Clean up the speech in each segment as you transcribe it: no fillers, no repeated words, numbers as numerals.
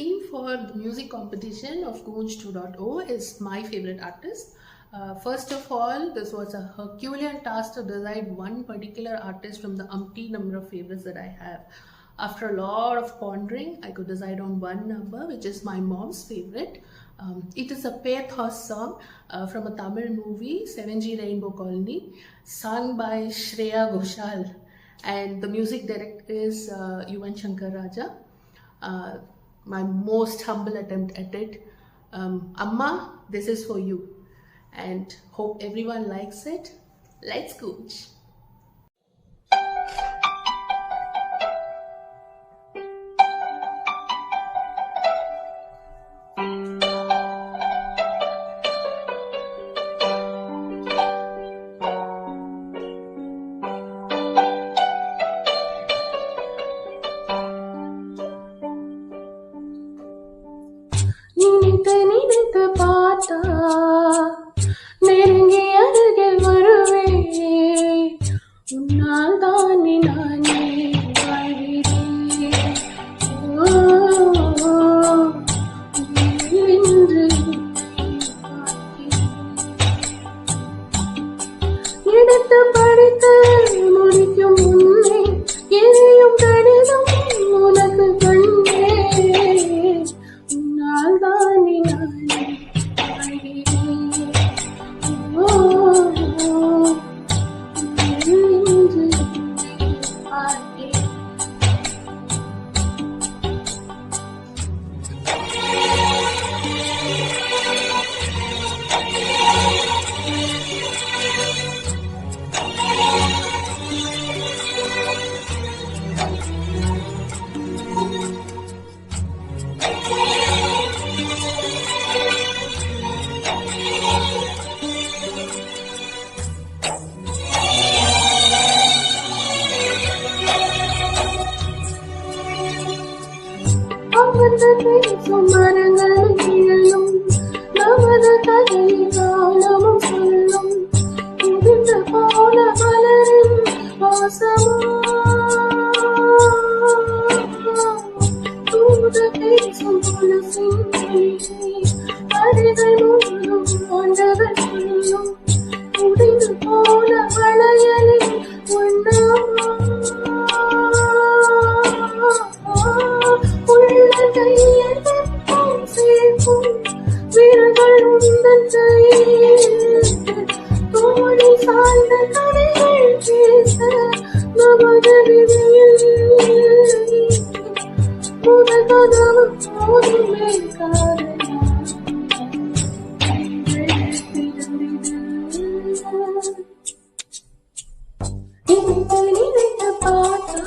theme for the music competition of Goonj 2.0 is my favorite artist. First of all, this was a Herculean task to decide one particular artist from the umpteen number of favorites that I have. After a lot of pondering, I could decide on one number, which is my mom's favorite. It is a pathos song from a Tamil movie, 7G Rainbow Colony, sung by Shreya Ghoshal, and the music director is Yuvan Shankar Raja. My most humble attempt at it. Amma, this is for you, and hope everyone likes it. Let's Goonj. நினைத்து பார்த்தா நெருங்கி அருகில் வருவே உன்னால் தானே நானே வாழ்கிறேன். என்று எடுத்து படித்து முடிக்கும் முன்னே எதையும் கடிதம் உனக்கு கண்டே உன்னால் தானே நானே வாழ்கிறேன். என்று பார்த்தேன். அமர்ந்து பேசும் மரங்கள் நிழலும் நமது கதையை காலமும் சொல்லும் உதிர்ந்து போன மலரின் வாசமா தூது பேசும் துளசின் அடிகள் முழுதும் ஆண்டவர் சொல்லும் உடைந்து போன வளையலின் ஒன்றாமா உள்ள கையில் வெப்பம் சேர்க்கும் வீரர்கள் உந்தன் கையில் தோழி சார்ந்த கதைகள் பேச நமது விதியில் முதல் கதவு போதுமே காரணம் நினைத்து பார்த்தா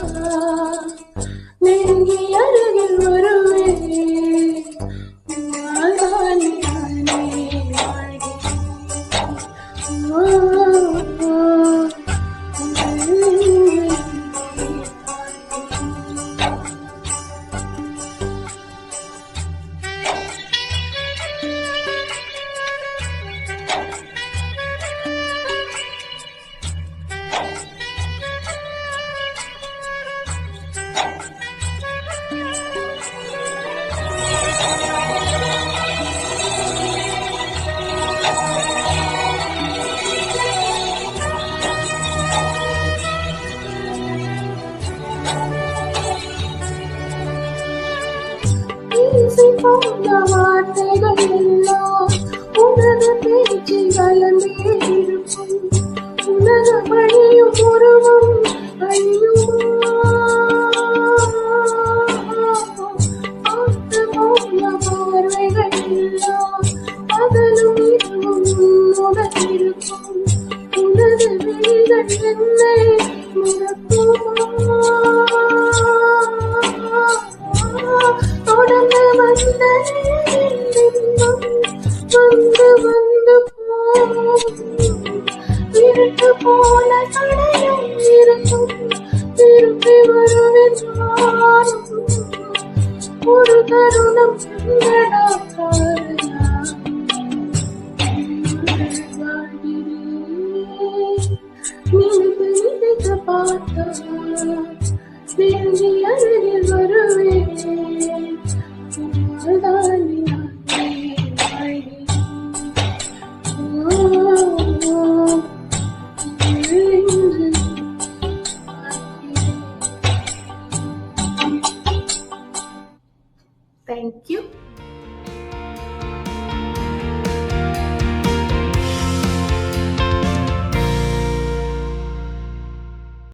நெருங்கி அருகில் வருவே உன்னால் தானே நானே வாழ்கிறேன். போன வார்த்தைகள் எல்லாம் உனது பேச்சில் கலந்தே இருக்கும். உலக வழியும் உருவம் அழியுமா பார்த்து போன பார்வைகள் எல்லாம் பகலும் இதுவும் உன்னுடன் இருக்கும். உனது விழிகள் என்னை மறக்குமா தொடர்ந்து வந்த வந்து வந்து இருட்டு போல தடையும் இருக்கும். திருப்பி வருவேன் ஒரு தருணம் சங்கடா நினைத்து பார்த்தா நெருங்கி அருகில் வருவேன். Thank you.